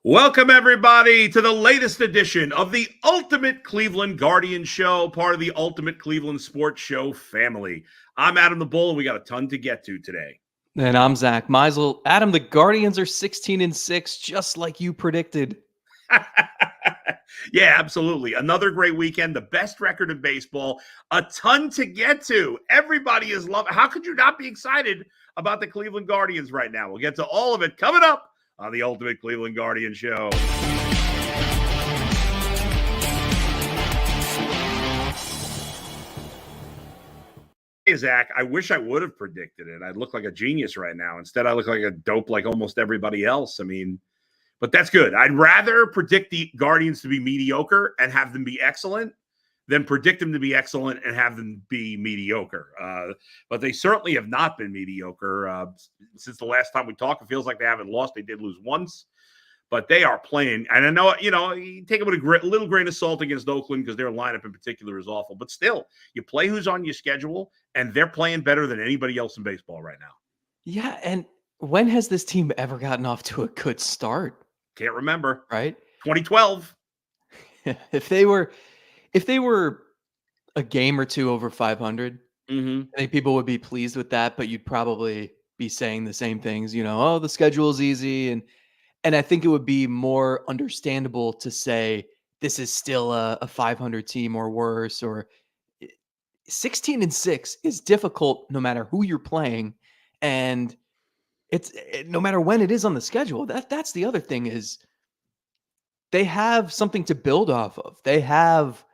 Welcome, everybody, to the latest edition of the Ultimate Cleveland Guardian Show, part of the Ultimate Cleveland Sports Show family. I'm Adam the Bull, and we got a ton to get to today. And I'm Zach Meisel. Adam, the Guardians are 16-6, just like you predicted. Yeah, absolutely. Another great weekend, the best record in baseball, a ton to get to. Everybody is loving. How could you not be excited about the Cleveland Guardians right now? We'll get to all of it coming up on the Ultimate Cleveland Guardian Show. Hey, Zach, I wish I would have predicted it. I'd look like a genius right now. Instead, I look like a dope like almost everybody else. But that's good. I'd rather predict the Guardians to be mediocre and have them be excellent than predict them to be excellent and have them be mediocre. But they certainly have not been mediocre since the last time we talked. It feels like they haven't lost. They did lose once, but they are playing. And I know, you take it with a little grain of salt against Oakland because their lineup in particular is awful. But still, you play who's on your schedule, and they're playing better than anybody else in baseball right now. Yeah, and when has this team ever gotten off to a good start? Can't remember. Right? 2012. If they were a game or two over 500, I think people would be pleased with that, but you'd probably be saying the same things, the schedule is easy. And I think it would be more understandable to say this is still a 500 team or worse, or 16-6 is difficult no matter who you're playing. And it's no matter when it is on the schedule. That's the other thing is they have something to build off of. They have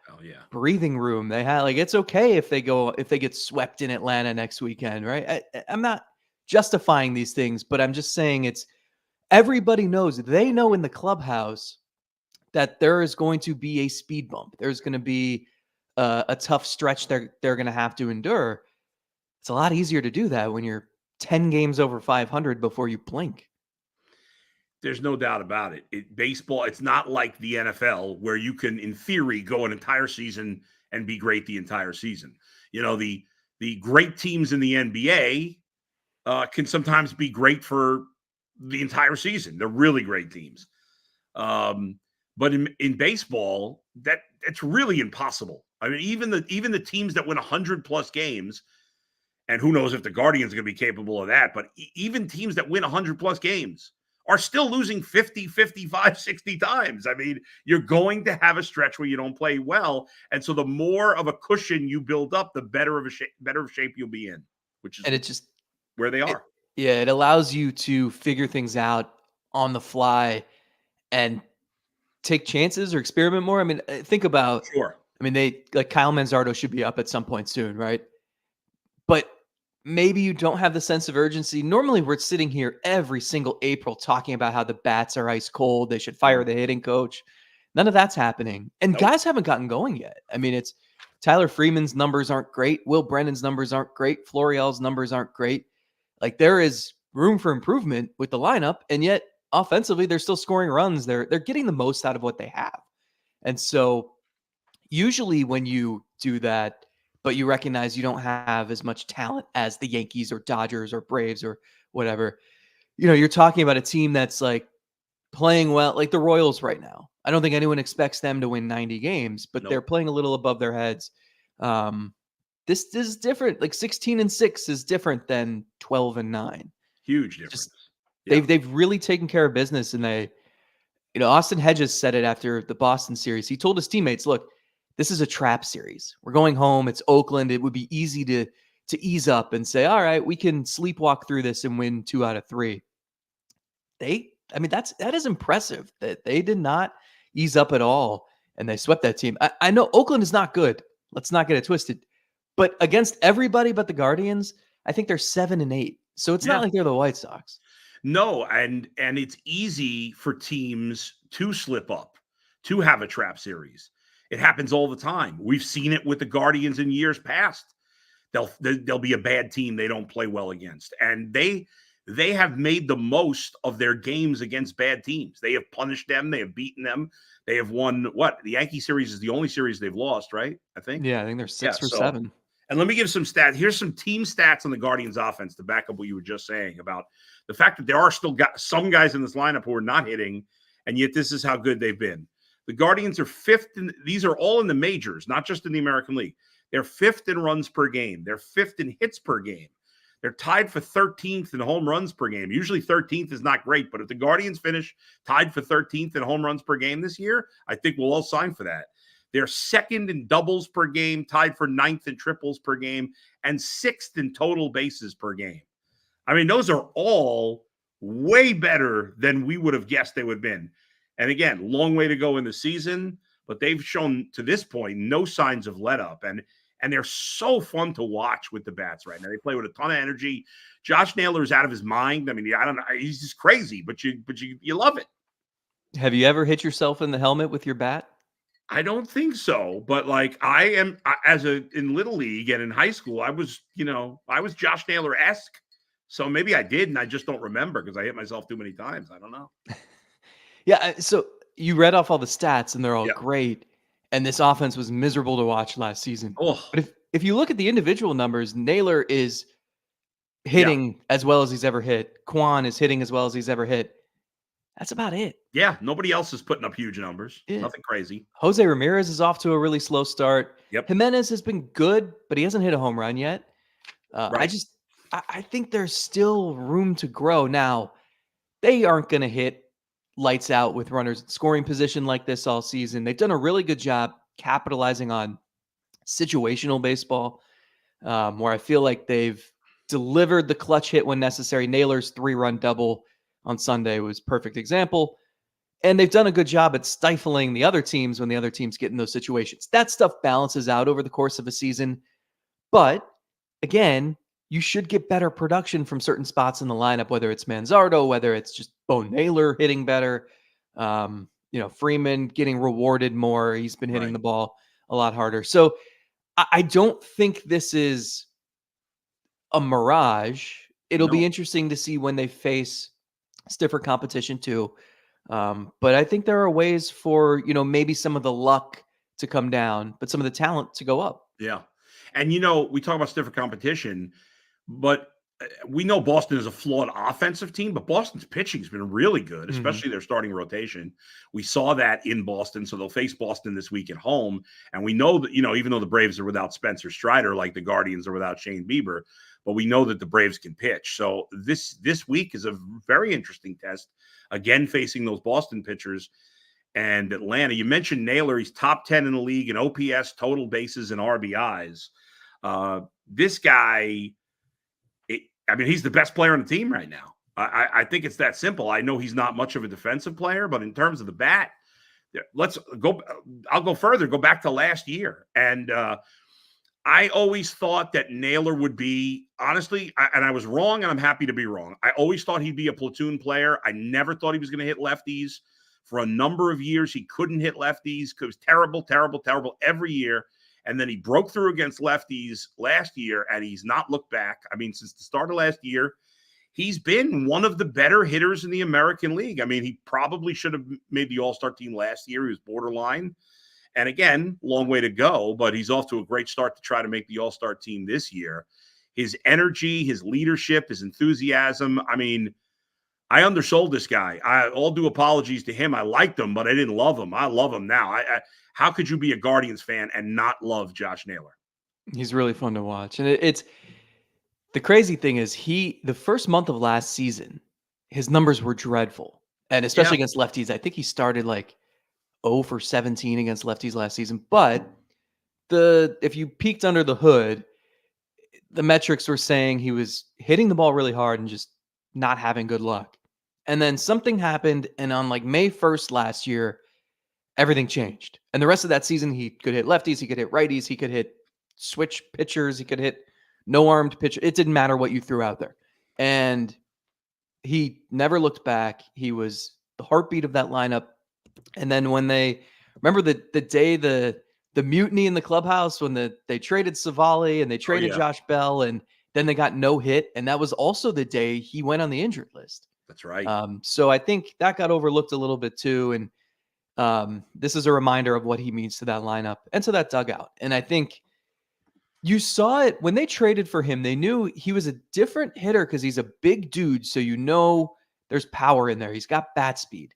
breathing room. They have it's okay if they get swept in Atlanta next weekend, right? I'm not justifying these things, but I'm just saying everybody knows. They know in the clubhouse that there is going to be a speed bump. There's going to be a tough stretch they're going to have to endure. It's a lot easier to do that when you're 10 games over 500 before you blink. There's no doubt about it. Baseball, it's not like the NFL where you can, in theory, go an entire season and be great the entire season. The great teams in the NBA can sometimes be great for the entire season. They're really great teams. But in baseball, that's really impossible. Even the teams that win 100+ games, and who knows if the Guardians are going to be capable of that, but even teams that win 100+ games are still losing 50, 55, 60 times. You're going to have a stretch where you don't play well. And so the more of a cushion you build up, the better of shape you'll be in, which is where they are. It allows you to figure things out on the fly and take chances or experiment more. Think about, they Kyle Manzardo should be up at some point soon, right? But maybe you don't have the sense of urgency. Normally, we're sitting here every single April talking about how the bats are ice cold. They should fire the hitting coach. None of that's happening. And guys haven't gotten going yet. It's Tyler Freeman's numbers aren't great. Will Brennan's numbers aren't great. Florial's numbers aren't great. There is room for improvement with the lineup. And yet, offensively, they're still scoring runs. They're getting the most out of what they have. And so, usually when you do that, but you recognize you don't have as much talent as the Yankees or Dodgers or Braves or whatever, you're talking about a team that's playing well, like the Royals right now. I don't think anyone expects them to win 90 games, but they're playing a little above their heads. This is different. 16-6 is different than 12-9. Huge difference. They've really taken care of business, and Austin Hedges said it after the Boston series. He told his teammates, look, this is a trap series. We're going home. It's Oakland. It would be easy to ease up and say, all right, we can sleepwalk through this and win 2 out of 3. That is impressive that they did not ease up at all and they swept that team. I know Oakland is not good. Let's not get it twisted. But against everybody but the Guardians, I think they're 7-8. So it's not like they're the White Sox. No, and it's easy for teams to slip up, to have a trap series. It happens all the time. We've seen it with the Guardians in years past. They'll be a bad team they don't play well against. And they have made the most of their games against bad teams. They have punished them. They have beaten them. They have won the Yankee series is the only series they've lost, right? I think. Yeah, I think they're 6 or 7. And let me give some stats. Here's some team stats on the Guardians offense to back up what you were just saying about the fact that there are still some guys in this lineup who are not hitting and yet this is how good they've been. The Guardians are fifth. These are all in the majors, not just in the American League. They're fifth in runs per game. They're fifth in hits per game. They're tied for 13th in home runs per game. Usually 13th is not great, but if the Guardians finish tied for 13th in home runs per game this year, I think we'll all sign for that. They're second in doubles per game, tied for 9th in triples per game, and 6th in total bases per game. I mean, those are all way better than we would have guessed they would have been. And again, long way to go in the season, but they've shown to this point no signs of let up. And they're so fun to watch with the bats right now. They play with a ton of energy. Josh Naylor is out of his mind. I mean, I don't know. He's just crazy, but you love it. Have you ever hit yourself in the helmet with your bat? I don't think so, but like in Little League and in high school, I was Josh Naylor-esque. So maybe I did, and I just don't remember because I hit myself too many times. I don't know. Yeah. So you read off all the stats, and they're all great. And this offense was miserable to watch last season. Oh. But if you look at the individual numbers, Naylor is hitting as well as he's ever hit. Quan is hitting as well as he's ever hit. That's about it. Yeah, nobody else is putting up huge numbers. Yeah. Nothing crazy. Jose Ramirez is off to a really slow start. Yep. Jimenez has been good, but he hasn't hit a home run yet. Right. I think there's still room to grow. Now, they aren't going to hit lights out with runners in scoring position like this all season. They've done a really good job capitalizing on situational baseball, where I feel like they've delivered the clutch hit when necessary. Naylor's 3-run double on Sunday was a perfect example. And they've done a good job at stifling the other teams when the other teams get in those situations. That stuff balances out over the course of a season. But again, you should get better production from certain spots in the lineup, whether it's Manzardo, whether it's just Bo Naylor hitting better. Freeman getting rewarded more. He's been hitting the ball a lot harder. So I don't think this is a mirage. It'll be interesting to see when they face stiffer competition too. But I think there are ways for, maybe some of the luck to come down, but some of the talent to go up. Yeah. And, we talk about stiffer competition, but we know Boston is a flawed offensive team, but Boston's pitching has been really good, especially their starting rotation. We saw that in Boston, so they'll face Boston this week at home. And we know that, even though the Braves are without Spencer Strider, like the Guardians are without Shane Bieber, but we know that the Braves can pitch. So this week is a very interesting test, again, facing those Boston pitchers and Atlanta. You mentioned Naylor. He's top 10 in the league in OPS, total bases, and RBIs. This guy, he's the best player on the team right now. I think it's that simple. I know he's not much of a defensive player, but in terms of the bat, let's go. I'll go further. Go back to last year. And I always thought that Naylor would be, honestly, and I was wrong, and I'm happy to be wrong. I always thought he'd be a platoon player. I never thought he was going to hit lefties. For a number of years, he couldn't hit lefties. It was terrible, terrible, terrible every year. And then he broke through against lefties last year, and he's not looked back. Since the start of last year, he's been one of the better hitters in the American League. He probably should have made the All-Star team last year. He was borderline. And again, long way to go, but he's off to a great start to try to make the All-Star team this year. His energy, his leadership, his enthusiasm. I undersold this guy. All due apologies to him. I liked him, but I didn't love him. I love him now. How could you be a Guardians fan and not love Josh Naylor? He's really fun to watch. And it's the crazy thing is the first month of last season, his numbers were dreadful. And especially against lefties. I think he started like 0 for 17 against lefties last season. But if you peeked under the hood, the metrics were saying he was hitting the ball really hard and just not having good luck. And then something happened, and on like May 1st last year, everything changed. And the rest of that season, he could hit lefties, he could hit righties, he could hit switch pitchers, he could hit no-armed pitcher. It didn't matter what you threw out there. And he never looked back. He was the heartbeat of that lineup. And then when they remember the day the mutiny in the clubhouse when they traded Savali and they traded Josh Bell, and then they got no hit, and that was also the day he went on the injured list. That's right. So I think that got overlooked a little bit too, and this is a reminder of what he means to that lineup and to that dugout. And I think you saw it when they traded for him. They knew he was a different hitter because he's a big dude, so there's power in there. He's got bat speed.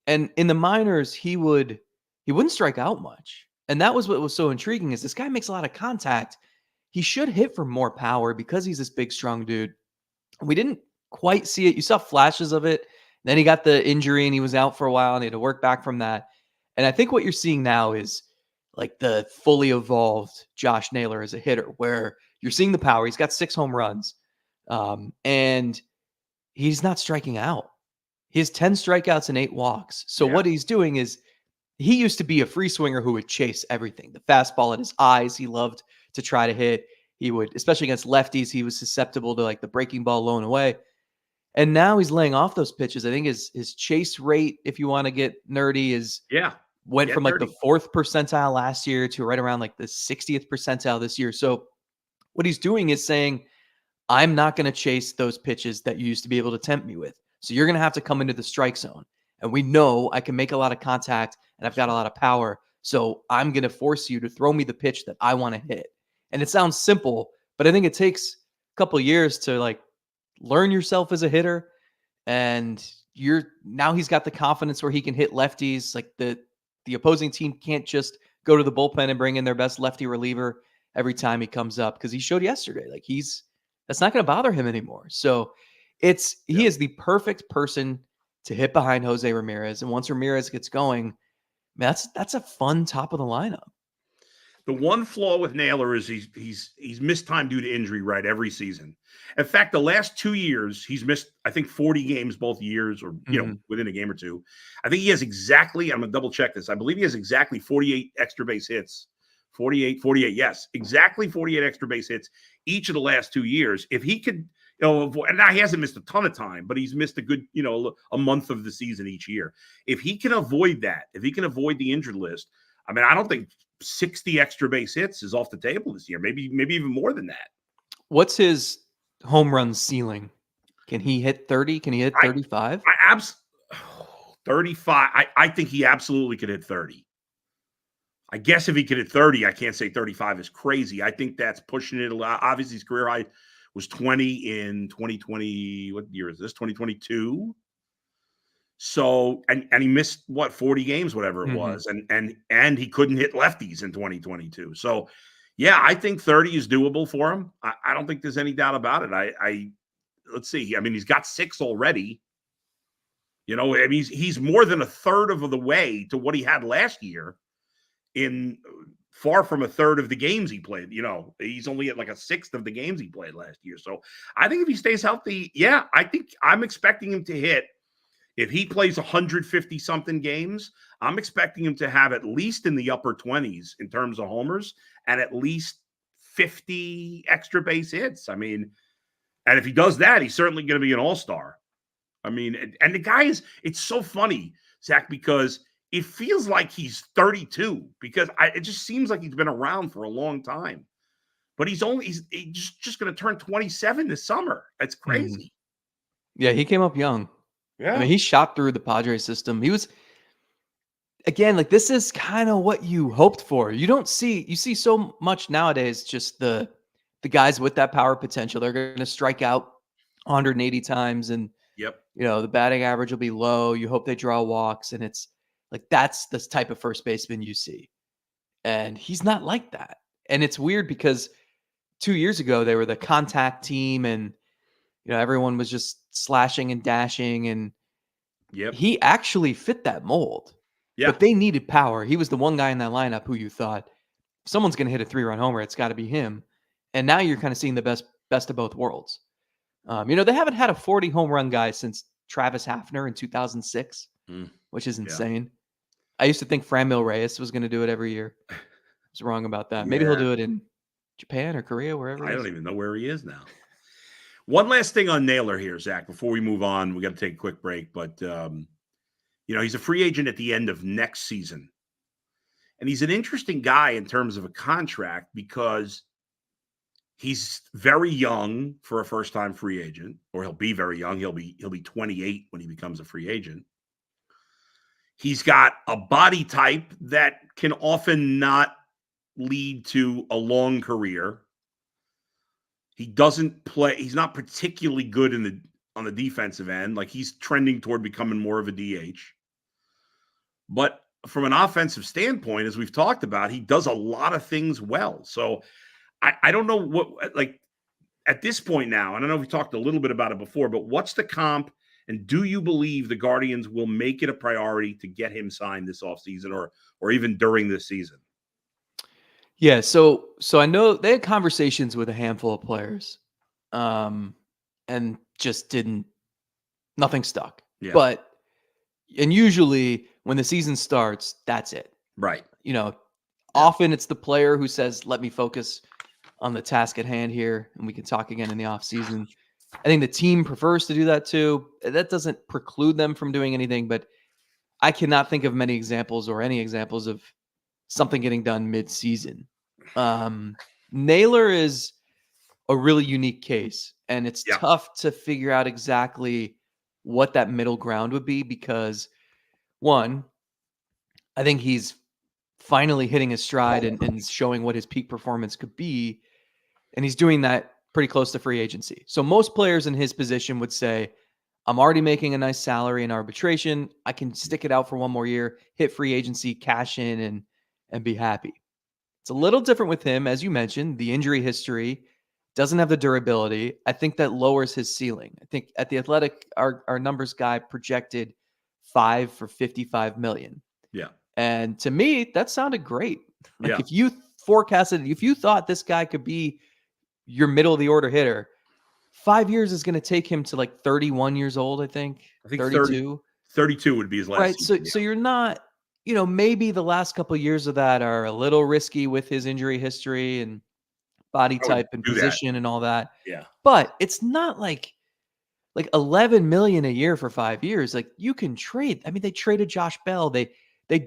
And in the minors, he wouldn't strike out much. And that was what was so intriguing is this guy makes a lot of contact. He should hit for more power because he's this big, strong dude. We didn't quite see it. You saw flashes of it. Then he got the injury and he was out for a while and he had to work back from that. And I think what you're seeing now is like the fully evolved Josh Naylor as a hitter, where you're seeing the power. He's got 6 home runs, and he's not striking out. He has 10 strikeouts and 8 walks. So what he's doing is he used to be a free swinger who would chase everything. The fastball at his eyes, he loved to try to hit. He would, especially against lefties, he was susceptible to like the breaking ball low and away. And now he's laying off those pitches. I think his chase rate, if you want to get nerdy, went from like the 4th percentile last year to right around like the 60th percentile this year. So what he's doing is saying, I'm not going to chase those pitches that you used to be able to tempt me with. So you're going to have to come into the strike zone. And we know I can make a lot of contact and I've got a lot of power. So I'm going to force you to throw me the pitch that I want to hit. And it sounds simple, but I think it takes a couple of years to like learn yourself as a hitter. And now he's got the confidence where he can hit lefties. Like the opposing team can't just go to the bullpen and bring in their best lefty reliever every time he comes up, because he showed yesterday, like that's not going to bother him anymore. So he is the perfect person to hit behind Jose Ramirez. And once Ramirez gets going, man, that's a fun top of the lineup. The one flaw with Naylor is he's missed time due to injury, right, every season. In fact, the last 2 years, he's missed, I think, 40 games both years, or within a game or two. I think he has exactly, I'm going to double check this, I believe he has exactly 48 extra base hits. 48, yes. Exactly 48 extra base hits each of the last 2 years. If he could, and now he hasn't missed a ton of time, but he's missed a good, a month of the season each year. If he can avoid that, if he can avoid the injured list, I mean, I don't think 60 extra base hits is off the table this year. Maybe even more than that. What's his home run ceiling? Can he hit 30? Can he hit 35? 35. I think he absolutely could hit 30. I guess if he could hit 30, I can't say 35 is crazy. I think that's pushing it a lot. Obviously, his career high was 20 in 2020. What year is this? 2022. So, and he missed 40 games, whatever it was. And he couldn't hit lefties in 2022. So yeah, I think 30 is doable for him. I don't think there's any doubt about it. Let's see. I mean, he's got 6 already. I mean, he's more than a third of the way to what he had last year, in far from a third of the games he played. He's only at like a 1/6 of the games he played last year. So I think if he stays healthy, I think I'm expecting him to hit. If he plays 150 something games, I'm expecting him to have at least in the upper 20s in terms of homers and at least 50 extra base hits. I mean, and if he does that, he's certainly going to be an all-star. I mean, and the guy it's so funny, Zach, because it feels like he's 32, because it just seems like he's been around for a long time. But he's just going to turn 27 this summer. That's crazy. Yeah, he came up young. Yeah. I mean, he shot through the Padres system. He was, again, like, this is kind of what you hoped for. You see so much nowadays, just the guys with that power potential. They're going to strike out 180 times, and the batting average will be low. You hope they draw walks, and it's like that's the type of first baseman you see. And he's not like that. And it's weird because 2 years ago they were the contact team, and everyone was just slashing and dashing, and he actually fit that mold. Yeah. But they needed power. He was the one guy in that lineup who you thought, if someone's going to hit a 3-run homer, it's got to be him. And now you're kind of seeing the best of both worlds. They haven't had a 40 home run guy since Travis Hafner in 2006, which is insane. Yeah. I used to think Franmil Reyes was going to do it every year. I was wrong about that. Maybe he'll do it in Japan or Korea, wherever. I don't even know where he is now. One last thing on Naylor here, Zach, before we move on. We got to take a quick break, but he's a free agent at the end of next season. And he's an interesting guy in terms of a contract because he's very young for a first-time free agent, or he'll be very young. He'll be 28 when he becomes a free agent. He's got a body type that can often not lead to a long career. He doesn't play. He's not particularly good on the defensive end. Like, he's trending toward becoming more of a DH. But from an offensive standpoint, as we've talked about, he does a lot of things well. So I don't know what, like, at this point now, and I know we talked a little bit about it before, but what's the comp? And do you believe the Guardians will make it a priority to get him signed this offseason or even during this season? Yeah, so I know they had conversations with a handful of players, and just nothing stuck. Yeah. But and usually when the season starts, that's it. Right. Often it's the player who says, "Let me focus on the task at hand here, and we can talk again in the off season." I think the team prefers to do that too. That doesn't preclude them from doing anything, but I cannot think of many examples or any examples of something getting done mid-season. Naylor is a really unique case, and it's tough to figure out exactly what that middle ground would be because, one, I think he's finally hitting his stride and showing what his peak performance could be, and he's doing that pretty close to free agency. So most players in his position would say, I'm already making a nice salary in arbitration. I can stick it out for one more year, hit free agency, cash in, and be happy. It's a little different with him. As you mentioned, the injury history doesn't have the durability. I think that lowers his ceiling. I think at the Athletic, our numbers guy projected 5 for $55 million. Yeah. And to me, that sounded great. Like if you forecasted, if you thought this guy could be your middle of the order hitter, 5 years is going to take him to like 31 years old, I think 32. 32 would be his last right. season. So you're not, maybe the last couple of years of that are a little risky with his injury history and body type and position and all that. Yeah. But it's not like 11 million a year for 5 years. Like you can trade. I mean, they traded Josh Bell. They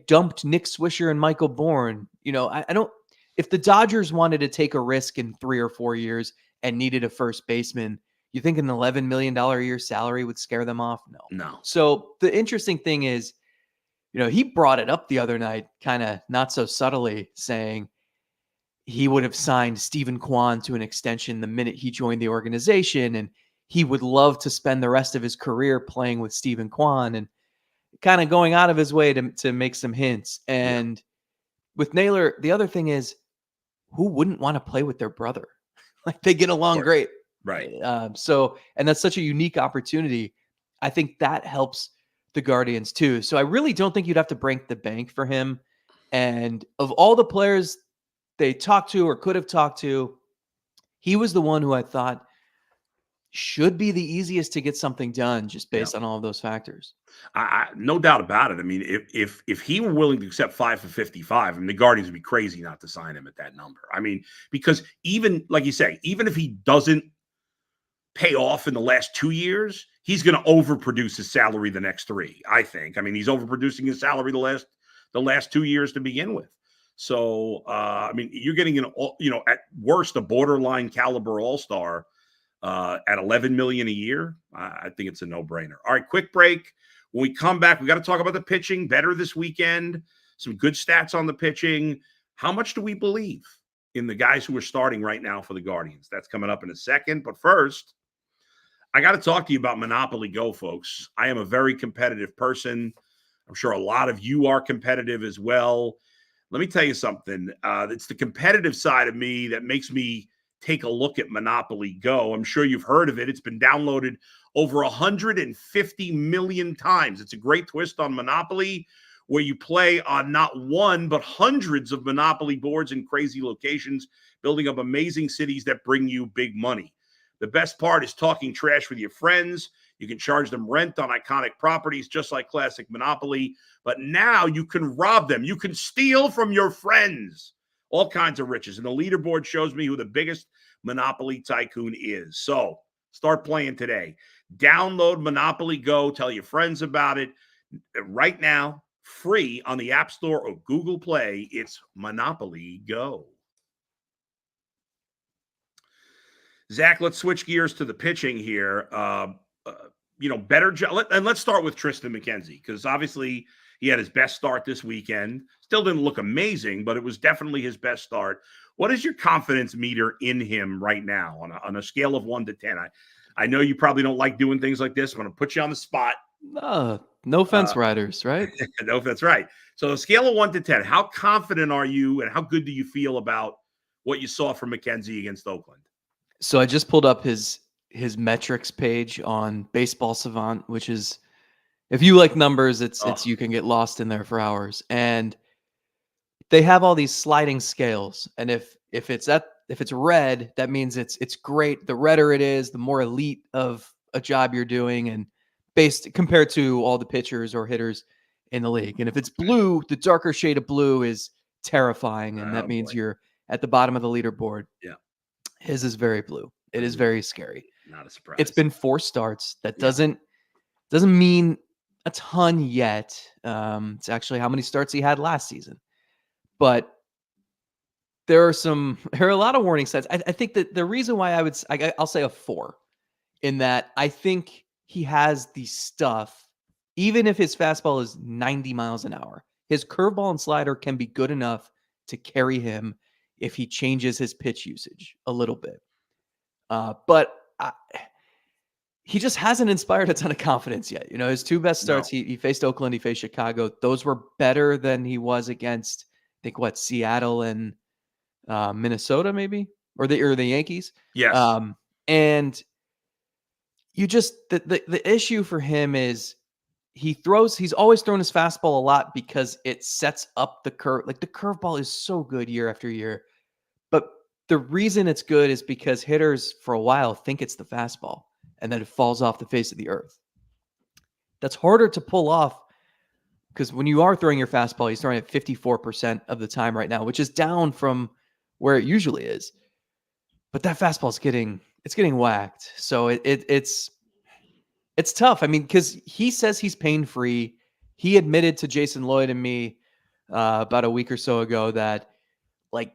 dumped Nick Swisher and Michael Bourne. I don't, if the Dodgers wanted to take a risk in 3 or 4 years and needed a first baseman, you think an $11 million a year salary would scare them off? No. So the interesting thing is, he brought it up the other night, kind of not so subtly, saying he would have signed Stephen Kwan to an extension the minute he joined the organization, and he would love to spend the rest of his career playing with Stephen Kwan, and kind of going out of his way to make some hints. And with Naylor, the other thing is, who wouldn't want to play with their brother? Like they get along great. Right. And that's such a unique opportunity. I think that helps the Guardians too. So I really don't think you'd have to break the bank for him. And of all the players they talked to or could have talked to, he was the one who I thought should be the easiest to get something done just based on all of those factors. No doubt about it. I mean, if he were willing to accept 5 for 55, I mean, the Guardians would be crazy not to sign him at that number. I mean, because even, like you say, even if he doesn't pay off in the last 2 years, he's going to overproduce his salary the next 3, I think. I mean, he's overproducing his salary the last 2 years to begin with. So, I mean, you're getting at worst, a borderline caliber all-star at $11 million a year. I think it's a no-brainer. All right, quick break. When we come back, we got to talk about the pitching better this weekend. Some good stats on the pitching. How much do we believe in the guys who are starting right now for the Guardians? That's coming up in a second. But first, I got to talk to you about Monopoly Go, folks. I am a very competitive person. I'm sure a lot of you are competitive as well. Let me tell you something. It's the competitive side of me that makes me take a look at Monopoly Go. I'm sure you've heard of it. It's been downloaded over 150 million times. It's a great twist on Monopoly where you play on not one, but hundreds of Monopoly boards in crazy locations, building up amazing cities that bring you big money. The best part is talking trash with your friends. You can charge them rent on iconic properties, just like classic Monopoly. But now you can rob them. You can steal from your friends. All kinds of riches. And the leaderboard shows me who the biggest Monopoly tycoon is. So start playing today. Download Monopoly Go. Tell your friends about it. Right now, free on the App Store or Google Play. It's Monopoly Go. Zach, let's switch gears to the pitching here. Better job. And let's start with Tristan McKenzie, because obviously he had his best start this weekend. Still didn't look amazing, but it was definitely his best start. What is your confidence meter in him right now on a scale of 1 to 10? I know you probably don't like doing things like this. I'm going to put you on the spot. No fence riders, right? No, that's right. So, a scale of 1 to 10, how confident are you, and how good do you feel about what you saw from McKenzie against Oakland? So I just pulled up his metrics page on Baseball Savant, which is, if you like numbers, it's Oh, you can get lost in there for hours. And they have all these sliding scales, and if it's red, that means it's great. The redder it is, the more elite of a job you're doing, and based compared to all the pitchers or hitters in the league. And if it's okay. blue, the darker shade of blue is terrifying, and that Oh, means boy. you're at the bottom of the leaderboard. Yeah. His is very blue. It is very scary. Not a It's surprise. been 4 starts. That Yeah. doesn't mean a ton yet. It's actually how many starts he had last season. But there are a lot of warning signs. I think that the reason why I'll say a 4, in that I think he has the stuff, even if his fastball is 90 miles an hour. His curveball and slider can be good enough to carry him if he changes his pitch usage a little bit. But he just hasn't inspired a ton of confidence yet. His 2 best No. starts, he faced Oakland, he faced Chicago. Those were better than he was against, I think, Seattle and Minnesota, maybe, or the Yankees. Yes. And you just the issue for him is he's always thrown his fastball a lot because it sets up the curve. Like, the curveball is so good year after year, but the reason it's good is because hitters for a while think it's the fastball, and then it falls off the face of the earth. That's harder to pull off because when you are throwing your fastball, he's throwing it 54% of the time right now, which is down from where it usually is. But that fastball is getting whacked. So it's tough. I mean, because he says he's pain free. He admitted to Jason Lloyd and me about a week or so ago that, like,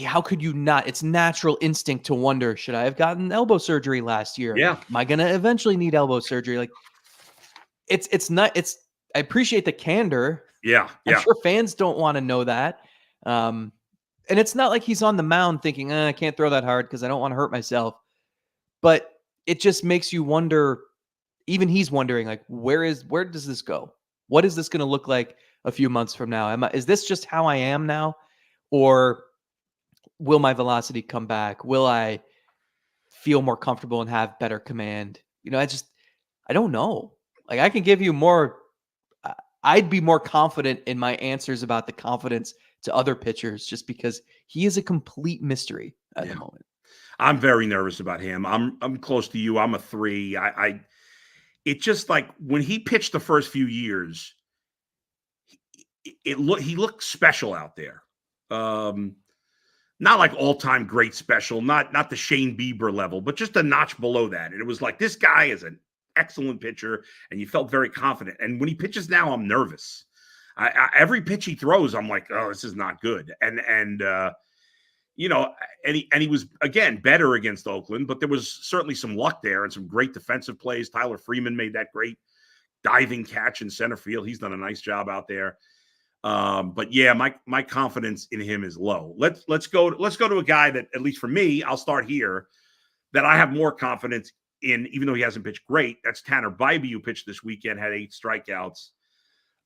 how could you not? It's natural instinct to wonder, should I have gotten elbow surgery last year? Yeah. Am I gonna eventually need elbow surgery? Like, it's not. I appreciate the candor. Yeah. I'm Yeah. sure fans don't want to know that. And it's not like he's on the mound thinking, I can't throw that hard because I don't want to hurt myself. But it just makes you wonder. Even he's wondering, like, where does this go? What is this going to look like a few months from now? Is this just how I am now? Or will my velocity come back? Will I feel more comfortable and have better command? I don't know. Like, I can give you more. I'd be more confident in my answers about the confidence to other pitchers just because he is a complete mystery at the moment. I'm very nervous about him. I'm close to you. I'm a 3. It's just like when he pitched the first few years, he looked special out there. Not like all-time great special, not the Shane Bieber level, but just a notch below that. And it was like, this guy is an excellent pitcher, and you felt very confident. And when he pitches now, I'm nervous. Every pitch he throws, I'm like, oh, this is not good. And he was, again, better against Oakland, but there was certainly some luck there and some great defensive plays. Tyler Freeman made that great diving catch in center field. He's done a nice job out there. But yeah, my confidence in him is low. Let's go to a guy that, at least for me, I'll start here, that I have more confidence in, even though he hasn't pitched great. That's Tanner Bybee, who pitched this weekend, had 8 strikeouts.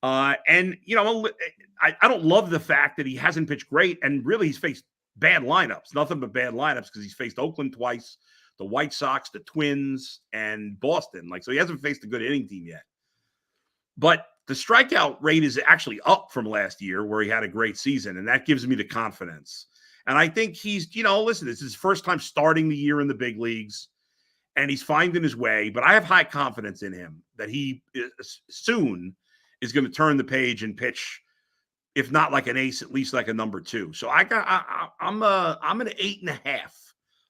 And I don't love the fact that he hasn't pitched great, and really he's faced bad lineups, nothing but bad lineups, because he's faced Oakland twice, the White Sox, the Twins, and Boston. So he hasn't faced a good hitting team yet. But the strikeout rate is actually up from last year, where he had a great season, and that gives me the confidence. And I think he's, listen, this is his first time starting the year in the big leagues, and he's finding his way. But I have high confidence in him that he soon is going to turn the page and pitch, if not like an ace, at least like a number 2. So I'm an 8.5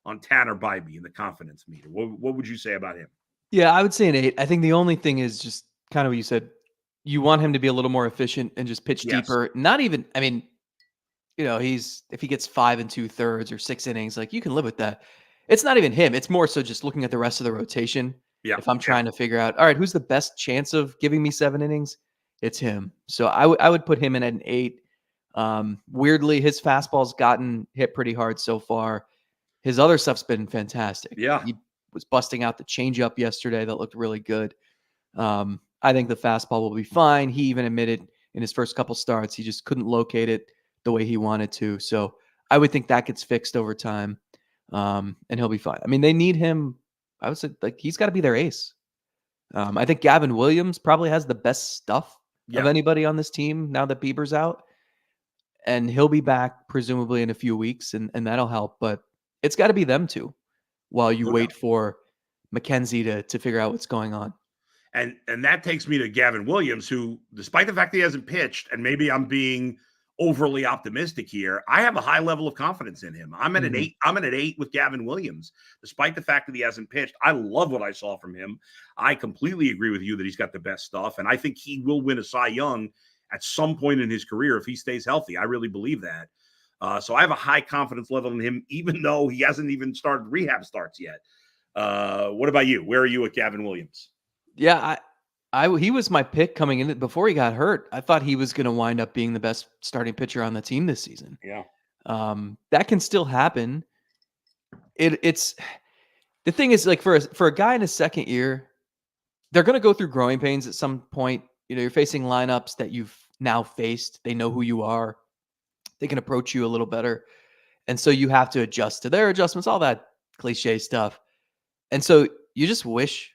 on Tanner Bybee in the confidence meter. What would you say about him? Yeah, I would say an 8. I think the only thing is just kind of what you said. You want him to be a little more efficient and just pitch deeper. Not even, I mean, if he gets 5 2/3 or 6 innings, like, you can live with that. It's not even him. It's more so just looking at the rest of the rotation. Yeah. If I'm trying to figure out, all right, who's the best chance of giving me 7 innings? It's him. So I would put him in at an 8. Weirdly, his fastball's gotten hit pretty hard so far. His other stuff's been fantastic. Yeah. He was busting out the changeup yesterday that looked really good. I think the fastball will be fine. He even admitted in his first couple starts, he just couldn't locate it the way he wanted to. So I would think that gets fixed over time, and he'll be fine. I mean, they need him. I would say like he's got to be their ace. I think Gavin Williams probably has the best stuff of Yeah, anybody on this team now that Bieber's out, and he'll be back presumably in a few weeks, and that'll help. But it's got to be them two while you no doubt. wait for McKenzie to figure out what's going on. And that takes me to Gavin Williams, who, despite the fact that he hasn't pitched, and maybe I'm being overly optimistic here, I have a high level of confidence in him. I'm at an Mhm. 8. I'm at an 8 with Gavin Williams, despite the fact that he hasn't pitched. I love what I saw from him. I completely agree with you that he's got the best stuff, and I think he will win a Cy Young at some point in his career if he stays healthy. I really believe that. So I have a high confidence level in him, even though he hasn't even started rehab starts yet. What about you? Where are you at Gavin Williams? Yeah, he was my pick coming in before he got hurt. I thought he was going to wind up being the best starting pitcher on the team this season. Yeah. That can still happen. It's the thing is like for a guy in his second year, they're going to go through growing pains at some point. You know, you're facing lineups that you've now faced. They know who you are. They can approach you a little better, and so you have to adjust to their adjustments. All that cliche stuff. And so you just wish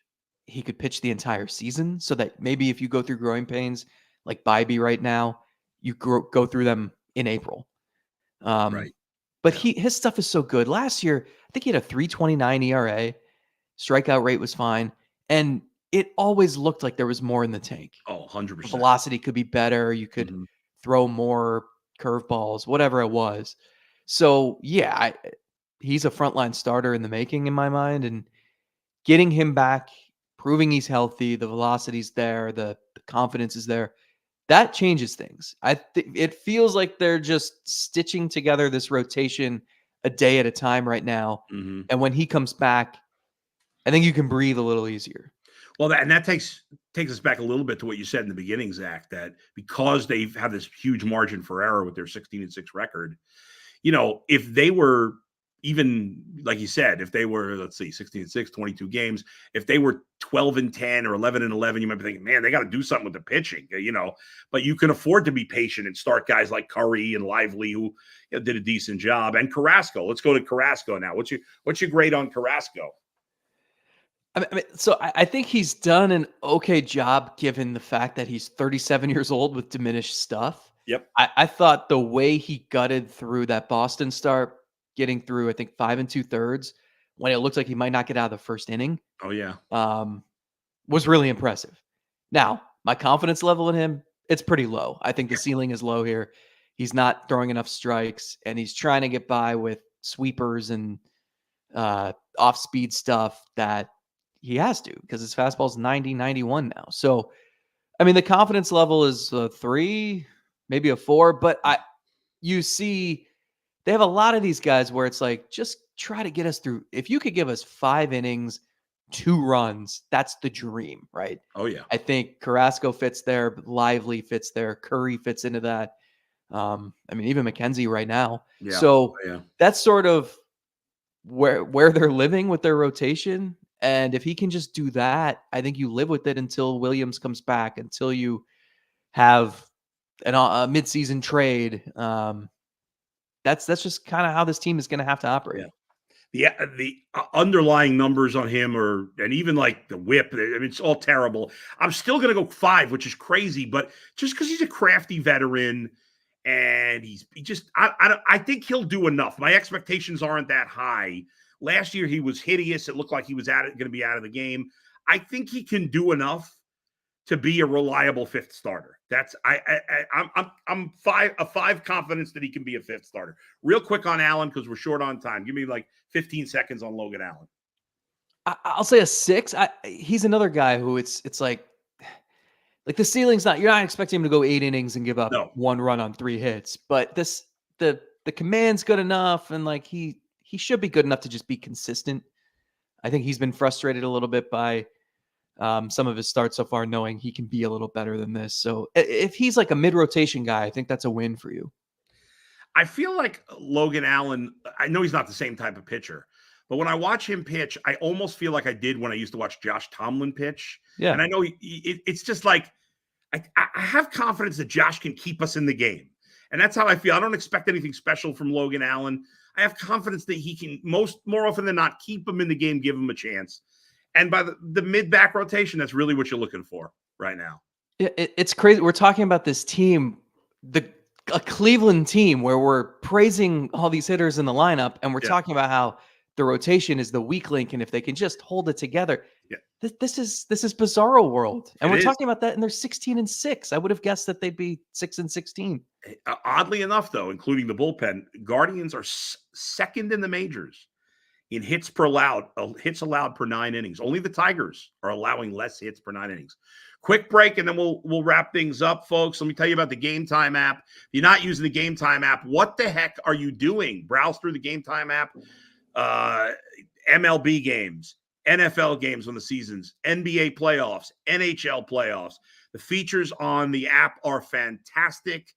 he could pitch the entire season so that maybe if you go through growing pains like Bybee right now, you go through them in April. Um, Right. but Yeah. his stuff is so good. Last year, I think he had a 3.29 ERA. Strikeout rate was fine. And it always looked like there was more in the tank. Oh, 100%. Velocity could be better. You could Mhm. throw more curveballs, whatever it was. So, yeah, he's a frontline starter in the making in my mind. And getting him back, proving he's healthy, the velocity's there, the confidence is there. That changes things. It feels like they're just stitching together this rotation a day at a time right now. Mhm. And when he comes back, I think you can breathe a little easier. Well, that takes us back a little bit to what you said in the beginning, Zach, that because they've had this huge margin for error with their 16-6 record, if they were even, like you said, if they were, let's see, 16-6, 22 games, if they were 12-10 or 11-11, you might be thinking, man, they got to do something with the pitching, but you can afford to be patient and start guys like Curry and Lively who did a decent job, and Carrasco. Let's go to Carrasco now. What's your grade on Carrasco? I think he's done an okay job given the fact that he's 37 years old with diminished stuff. Yep. I thought the way he gutted through that Boston start, getting through, I think 5 2/3, when it looked like he might not get out of the first inning, Oh, yeah. was really impressive. Now, my confidence level in him, it's pretty low. I think the ceiling is low here. He's not throwing enough strikes, and he's trying to get by with sweepers and off speed stuff that he has to because his fastball's 90, 91 now. So, I mean, the confidence level is a 3, maybe a 4, but you see they have a lot of these guys where it's like, just try to get us through. If you could give us 5 innings, 2 runs, that's the dream, right? Oh, yeah. I think Carrasco fits there, Lively fits there, Curry fits into that. I mean, even McKenzie right now. Yeah. So Yeah. that's sort of where they're living with their rotation. And if he can just do that, I think you live with it until Williams comes back, until you have a midseason trade. That's just kind of how this team is going to have to operate. Yeah. The underlying numbers on him and even like the whip, I mean, it's all terrible. I'm still going to go 5, which is crazy, but just because he's a crafty veteran and I think he'll do enough. My expectations aren't that high. Last year he was hideous. It looked like he was going to be out of the game. I think he can do enough to be a reliable 5th starter. That's I'm 5 confidence that he can be a 5th starter. Real quick on Allen because we're short on time. Give me like 15 seconds on Logan Allen. I'll say a 6. He's another guy who it's like the ceiling's not. You're not expecting him to go 8 innings and give up No. 1 run on 3 hits, but the command's good enough, and like he should be good enough to just be consistent. I think he's been frustrated a little bit by some of his starts so far, knowing he can be a little better than this. So if he's like a mid-rotation guy, I think that's a win for you. I feel like Logan Allen, I know he's not the same type of pitcher, But when I watch him pitch, I almost feel like I did when I used to watch Josh Tomlin pitch. Yeah. And I know it's just like I have confidence that Josh can keep us in the game. And that's how I feel. I don't expect anything special from Logan Allen. I have confidence that he can more often than not keep him in the game, give him a chance. And by the mid-back rotation, that's really what you're looking for right now. It's crazy. We're talking about this team, a Cleveland team, where we're praising all these hitters in the lineup, and we're talking about how the rotation is the weak link, and if they can just hold it together. This is bizarro world, and we're talking about that, and they're 16-6. I would have guessed that they'd be 6-16. Oddly enough, though, including the bullpen, Guardians are second in the majors in hits allowed per 9 innings. Only the Tigers are allowing less hits per 9 innings. Quick break, and then we'll wrap things up, folks. Let me tell you about the Game Time app. If you're not using the Game Time app, what the heck are you doing? Browse through the Game Time app. MLB games, NFL games on the seasons, NBA playoffs, NHL playoffs. The features on the app are fantastic.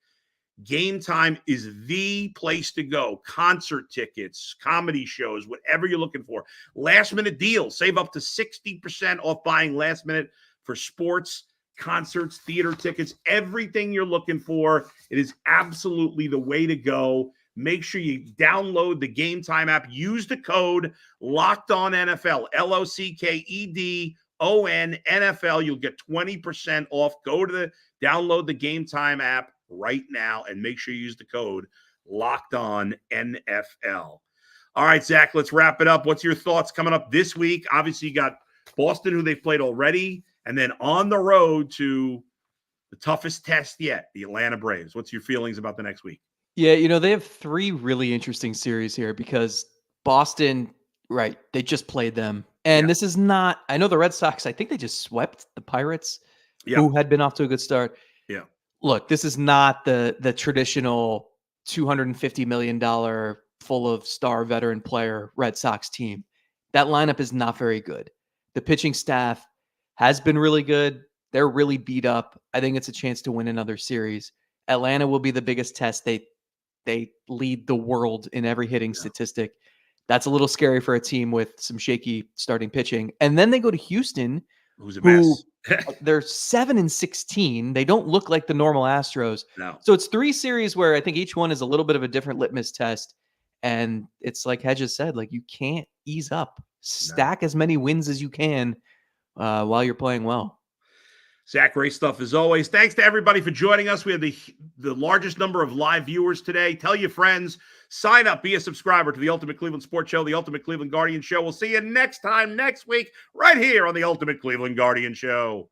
Game Time is the place to go. Concert tickets, comedy shows, whatever you're looking for. Last minute deals. Save up to 60% off buying last minute for sports, concerts, theater tickets, everything you're looking for. It is absolutely the way to go. Make sure you download the Game Time app. Use the code LOCKEDONNFL, LOCKEDON NFL. You'll get 20% off. Download the Game Time app right now and make sure you use the code LOCKEDONNFL. All right, Zach, let's wrap it up. What's your thoughts coming up this week? Obviously, you got Boston, who they've played already, and then on the road to the toughest test yet, the Atlanta Braves. What's your feelings about the next week? Yeah, they have 3 really interesting series here because Boston, right, they just played them. And this is not, I know the Red Sox, I think they just swept the Pirates, who had been off to a good start. Yeah. Look, this is not the traditional $250 million full of star veteran player Red Sox team. That lineup is not very good. The pitching staff has been really good. They're really beat up. I think it's a chance to win another series. Atlanta will be the biggest test. They lead the world in every hitting statistic. That's a little scary for a team with some shaky starting pitching. And then they go to Houston, who's a mess. They're 7-16. They don't look like the normal Astros. No. So it's 3 series where I think each one is a little bit of a different litmus test. And it's like Hedges said, like you can't ease up. Stack as many wins as you can while you're playing well. Zach, great stuff as always. Thanks to everybody for joining us. We had the largest number of live viewers today. Tell your friends, sign up, be a subscriber to the Ultimate Cleveland Sports Show, the Ultimate Cleveland Guardian Show. We'll see you next time, next week, right here on the Ultimate Cleveland Guardian Show.